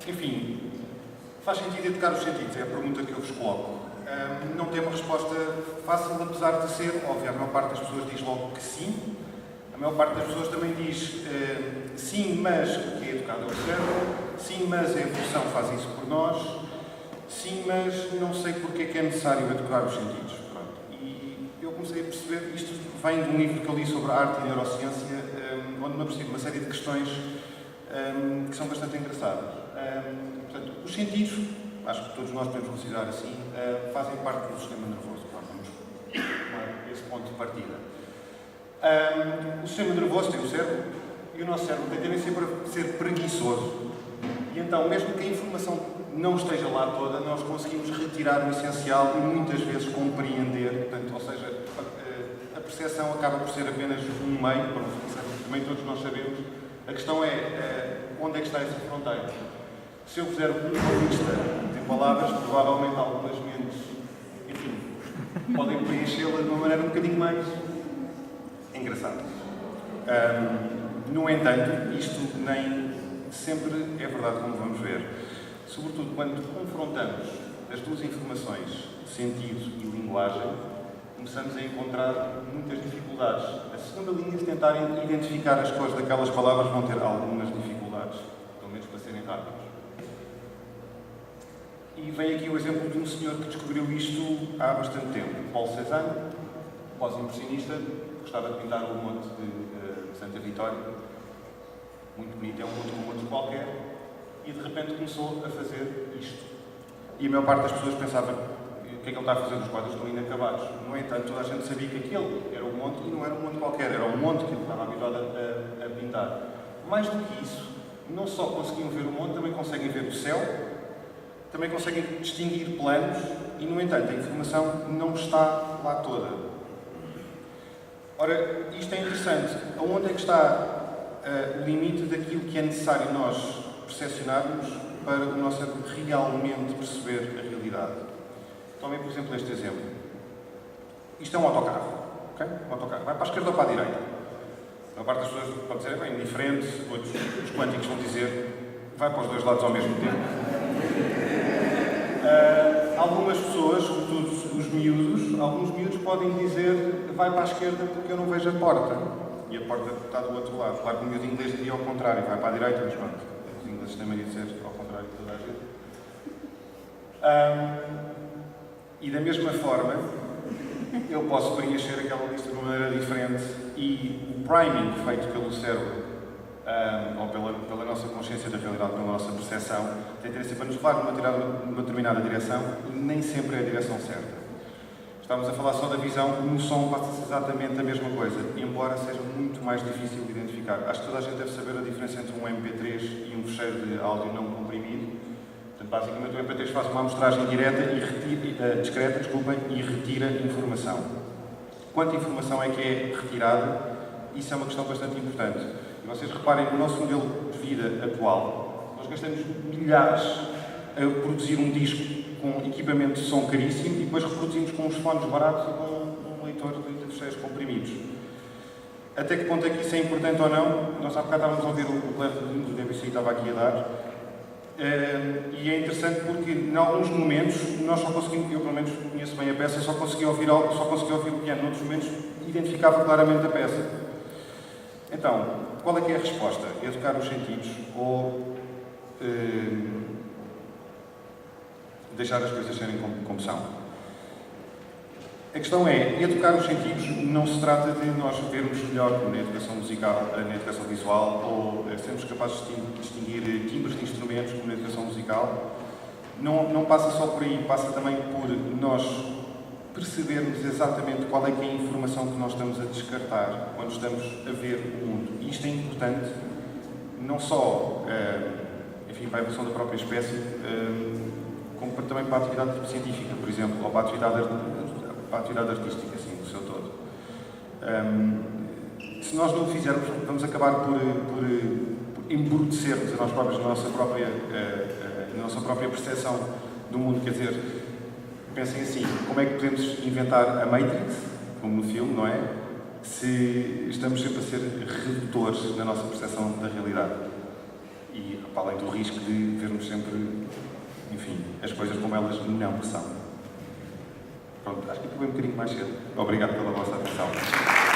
Enfim, faz sentido educar os sentidos? É a pergunta que eu vos coloco. Não tem uma resposta fácil, apesar de ser óbvio. A maior parte das pessoas diz logo que sim. A maior parte das pessoas também diz sim, mas porque é educado ao cérebro. Sim, mas a evolução faz isso por nós. Sim, mas não sei porque é que é necessário educar os sentidos. Pronto. E eu comecei a perceber, isto vem de um livro que eu li sobre a arte e neurociência, onde me apercebi uma série de questões que são bastante engraçadas. Portanto, os sentidos, acho que todos nós podemos considerar assim, fazem parte do sistema nervoso. Claro, vamos tomar esse ponto de partida. O sistema nervoso tem o cérebro, e o nosso cérebro tem tendência para ser preguiçoso. E então, mesmo que a informação não esteja lá toda, nós conseguimos retirar o essencial e muitas vezes compreender. Portanto, ou seja, a percepção acaba por ser apenas um meio, para também todos nós sabemos. A questão é onde é que está essa fronteira. Se eu fizer uma lista de palavras, provavelmente algumas mentes, enfim, podem preenchê-la de uma maneira um bocadinho mais engraçada. No entanto, isto nem sempre é verdade, como vamos ver. Sobretudo quando confrontamos as duas informações, sentido e linguagem, começamos a encontrar muitas dificuldades. A segunda linha de tentar identificar as cores daquelas palavras vão ter algumas dificuldades, pelo menos para serem rápidos. E vem aqui o exemplo de um senhor que descobriu isto há bastante tempo. Paul Cézanne, pós-impressionista, gostava de pintar o monte de Santa Vitória. Muito bonito, é um monte como outro qualquer. E de repente começou a fazer isto. E a maior parte das pessoas pensava: o que é que ele está a fazer? Os quadros estão inacabados. No entanto, toda a gente sabia que aquele era um monte e não era um monte qualquer, era um monte que ele estava habituado a pintar. Mais do que isso, não só conseguiam ver o monte, também conseguem ver o céu, também conseguem distinguir planos e, no entanto, a informação não está lá toda. Ora, isto é interessante. Aonde é que está o limite daquilo que é necessário nós percepcionarmos para o nosso cérebro realmente perceber a realidade? Tomem, por exemplo, este exemplo. Isto é um autocarro. Okay? Um autocarro. Vai para a esquerda ou para a direita? A parte das pessoas pode dizer, bem, diferente. Outros, os quânticos vão dizer, vai para os dois lados ao mesmo tempo. Algumas pessoas, sobretudo alguns miúdos podem dizer, vai para a esquerda porque eu não vejo a porta. E a porta está do outro lado. Claro que o miúdo inglês diria ao contrário, vai para a direita, mas pronto. Os ingleses têm mania de dizer ao contrário de toda a gente. E da mesma forma, eu posso preencher aquela lista de uma maneira diferente e o priming feito pelo cérebro, ou pela nossa consciência da realidade, pela nossa percepção, tem tendência para nos levar numa determinada direção e nem sempre é a direção certa. Estamos a falar só da visão, no som passa-se exatamente a mesma coisa, embora seja muito mais difícil de identificar. Acho que toda a gente deve saber a diferença entre um MP3 e um fecheiro de áudio não comprimido. Portanto, basicamente, o MP3 faz uma amostragem direta discreta e retira informação. Quanta informação é que é retirada? Isso é uma questão bastante importante. E vocês reparem, no nosso modelo de vida atual, nós gastamos milhares a produzir um disco com equipamento de som caríssimo e depois reproduzimos com uns fones baratos e com um leitor de fecheiros comprimidos. Até que ponto é que isso é importante ou não? Nós há bocado estávamos a ouvir o colega do DBC estava aqui a dar. E é interessante porque, em alguns momentos, nós só conseguimos, eu pelo menos conheço bem a peça, só conseguia ouvir o piano. Noutros momentos, identificava claramente a peça. Então, qual é que é a resposta? Educar os sentidos ou deixar as coisas serem como são? A questão é, educar os sentidos não se trata de nós vermos melhor na educação musical, na educação visual, ou sermos capazes de distinguir timbres de instrumentos como na educação musical. Não passa só por aí, passa também por nós percebermos exatamente qual é que é a informação que nós estamos a descartar quando estamos a ver o mundo. E isto é importante, não só para a evolução da própria espécie, como também para a atividade científica, por exemplo, ou para a atividade artística, assim, do seu todo. Se nós não o fizermos, vamos acabar por embrutecermos a nós próprios na nossa própria percepção do mundo. Quer dizer, pensem assim, como é que podemos inventar a Matrix, como no filme, não é? Se estamos sempre a ser redutores na nossa percepção da realidade. e para além do risco de vermos sempre, enfim, as coisas como elas não são. Pronto, acho que acabei um bocadinho mais cedo. Obrigado pela vossa atenção.